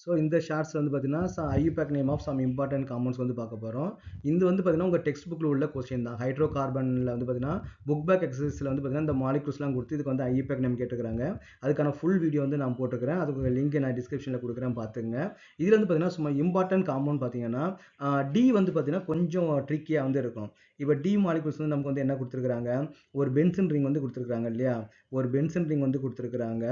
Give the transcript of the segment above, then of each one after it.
So இந்த shorts வந்து பார்த்தீங்கன்னா IUPAC name of some important compounds வந்து பார்க்க போகிறோம். இது வந்து பார்த்தீங்கன்னா உங்கள் டெக்ஸ்ட் புக்கில் உள்ள கொஸ்டின் தான். ஹைட்ரோ கார்பனில் வந்து பார்த்தீங்கன்னா புக் பேக் எக்ஸசைஸில் வந்து பார்த்தீங்கன்னா இந்த மாலிகுல்ஸ்லாம் கொடுத்து இதுக்கு வந்து IUPAC நேம் கேட்டுக்கிறாங்க. அதுக்கான ஃபுல் வீடியோ வந்து நான் போட்டுக்கிறேன். அதுக்கு லிங்க் நான் டிஸ்கிரிப்ஷனில் கொடுக்குறேன், பார்த்துங்க. இதில் வந்து பார்த்தீங்கன்னா சும்மா இம்பார்ட்டன்ட் காம்பவுண்ட் பார்த்தீங்கன்னா டி வந்து பார்த்தீங்கன்னா கொஞ்சம் ட்ரிக்கியாக வந்து இருக்கும். இப்போ டி மாலிகுல்ஸ் வந்து நமக்கு வந்து என்ன கொடுத்துருக்காங்க, ஒரு பென்சின் ரிங் வந்து கொடுத்துருக்காங்க இல்லையா, ஒரு பென்சின் ரிங் வந்து கொடுத்துருக்காங்க.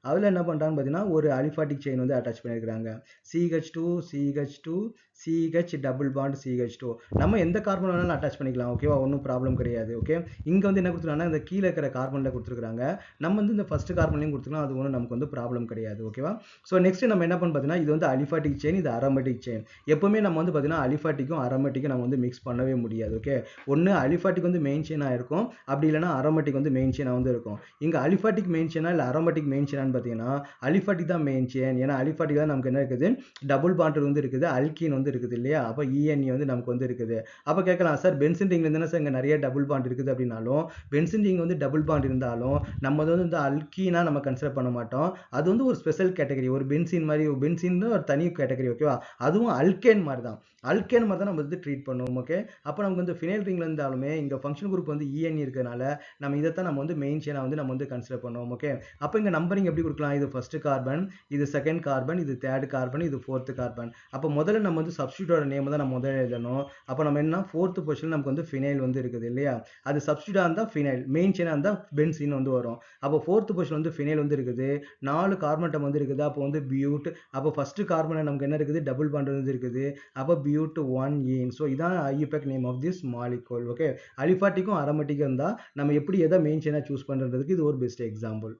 அதில் என்ன பண்ணுறாங்கன்னு பார்த்தீங்கன்னா ஒரு அலிஃபாட்டிக் செயின் வந்து அட்டாச் பண்ணியிருக்காங்க. CH2 CH2 CH double bond CH2. நம்ம எந்த கார்பன் வேணாலும் அட்டாச் பண்ணிக்கலாம், ஓகேவா, ஒன்றும் ப்ராப்ளம் கிடையாது. ஓகே, இங்கே வந்து என்ன கொடுத்துருக்காங்கன்னா இந்த கீழே இருக்கிற கார்பனில் கொடுத்துருக்காங்க. நம்ம வந்து இந்த ஃபர்ஸ்ட் கார்பன்லையும் கொடுத்துக்கலாம், அது ஒன்றும் நமக்கு வந்து ப்ராப்ளம் கிடையாது. ஓகேவா. ஸோ நெக்ஸ்ட் நம்ம என்ன பண்ண பார்த்தீங்கன்னா இது வந்து அலிஃபாட்டிக் செயின், இது அரோமேட்டிக் செயின். எப்பவுமே நம்ம வந்து பார்த்தீங்கன்னா அலிஃபாட்டிக்கும் அரோமேட்டிக்கும் நம்ம வந்து மிக்ஸ் பண்ணவே முடியாது. ஓகே, ஒன்று அலிஃபாட்டிக் வந்து மெயின் செயினாக இருக்கும், அப்படி இல்லைனா அரோமேட்டிக் வந்து மெயின் செயினாக வந்து இருக்கும். இங்கே அலிஃபாட்டிக் மெயின் செயினா இல்லை அரோமேட்டிக் மெயின் செயினான்னு பார்த்தீங்கன்னா அலிஃபாட்டிக் தான் மெயின் செயின். ஏன்னா அலிஃபாட்டிக் தான் நமக்கு என்ன இருக்குது, டபுள் பாண்ட் வந்து இருக்குது, அல்கீன் வந்து இருக்குது இல்லையா. அப்போ ENE வந்து நமக்கு வந்து இருக்குது. அப்போ கேட்கலாம், சார் பென்சின் ரிங்ல இருந்தால் சார் இங்கே நிறைய டபுள் பாண்ட் இருக்குது அப்படின்னாலும் பென்சின் ரிங் வந்து டபுள் பாண்ட் இருந்தாலும் நம்ம வந்து இந்த அல்கீனா நம்ம கன்சிடர் பண்ண மாட்டோம். அது வந்து ஒரு ஸ்பெஷல் கேட்டகரி, ஒரு பென்சின் மாதிரி, பென்சின் ஒரு தனி கேட்டகரி. ஓகேவா, அதுவும் அல்கேன் மாதிரி தான், அல்கேன் மாதிரி தான் நம்ம வந்து ட்ரீட் பண்ணுவோம். ஓகே, அப்போ நமக்கு வந்து ஃபினைல் ரிங்ல இருந்தாலுமே இங்கே ஃபங்க்ஷன் குரூப் வந்து ENE இருக்கிறதுனால நம்ம இதைத்தான் நம்ம வந்து மெயின் செயினாக வந்து நம்ம வந்து கன்சிடர் பண்ணுவோம். ஓகே, அப்போ இங்கே நம்பரிங் எப்படி கொடுக்கலாம், இது ஃபர்ஸ்ட் கார்பன், இது செகண்ட் கார்பன், இது தேர்ட் கார்பன், இது ஃபோர்த் கார்பன். அப்போ முதல்ல நம்ம வந்து சப்ஸ்டியூட்டோட நேம் தான் நம்ம முதல்ல எழுதணும். அப்போ நம்ம என்ன ஃபோர்த் பொசிஷன் நமக்கு வந்து ஃபினைல் வந்து இருக்குது இல்லையா, அது சப்ஸ்டியூட்டாக இருந்தால் ஃபினைல், மெயின் செயினாக இருந்தால் பென்சின் வந்து வரும். அப்போ ஃபோர்த் பொசிஷன் வந்து ஃபினைல் வந்து இருக்குது, 4 கார்பன் அட்டம் வந்து இருக்குது. அப்போ வந்து பியூட், அப்போ ஃபர்ஸ்ட் கார்பன் நமக்கு என்ன இருக்குது, டபுள் பாண்ட் வந்து இருக்குது. அப்போ பியூட் 1 ஸோ இதான் IUPAC name of this molecule. Okay, அலிஃபாட்டிக்கும் அரோமேட்டிக்கும் இருந்தால் நம்ம எப்படி எதை மெயின் செயினாக சூஸ் பண்ணுறதுக்கு இது ஒரு பெஸ்ட் எக்ஸாம்பிள்.